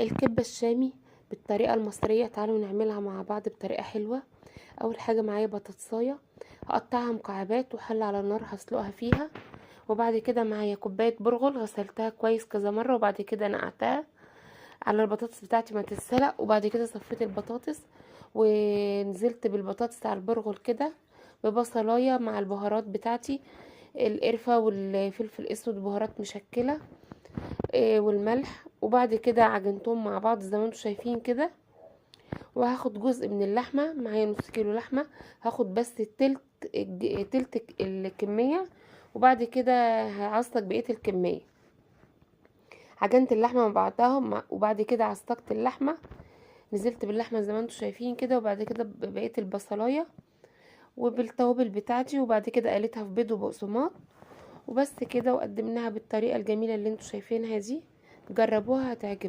الكبة الشامي بالطريقة المصرية، تعالوا نعملها مع بعض بطريقة حلوة. اول حاجة معايا بطاطساية هقطعها مكعبات وحلة على النار هسلقها فيها. وبعد كده معايا كوباية برغل غسلتها كويس كذا مرة، وبعد كده نقعتها على البطاطس بتاعتي ما تتسلق. وبعد كده صفيت البطاطس ونزلت بالبطاطس على البرغل كده ببصلايه مع البهارات بتاعتي، القرفة والفلفل الاسود، بهارات مشكلة والملح. وبعد كده عجنتهم مع بعض زي ما انتم شايفين كده. وهاخد جزء من اللحمة، معايا نص كيلو لحمة، هاخد بس تلت الكمية. وبعد كده هعصق بقية الكمية. عجنت اللحمة مع بعضها وبعد كده عصقت اللحمة، نزلت باللحمة زي ما انتم شايفين كده. وبعد كده بقية البصلاية وبالتوابل بتاعتي، وبعد كده قليتها في بيض وبقسماط وبس كده. وقدمناها بالطريقة الجميلة اللي انتوا شايفينها دي، جربوها هتعجبكم.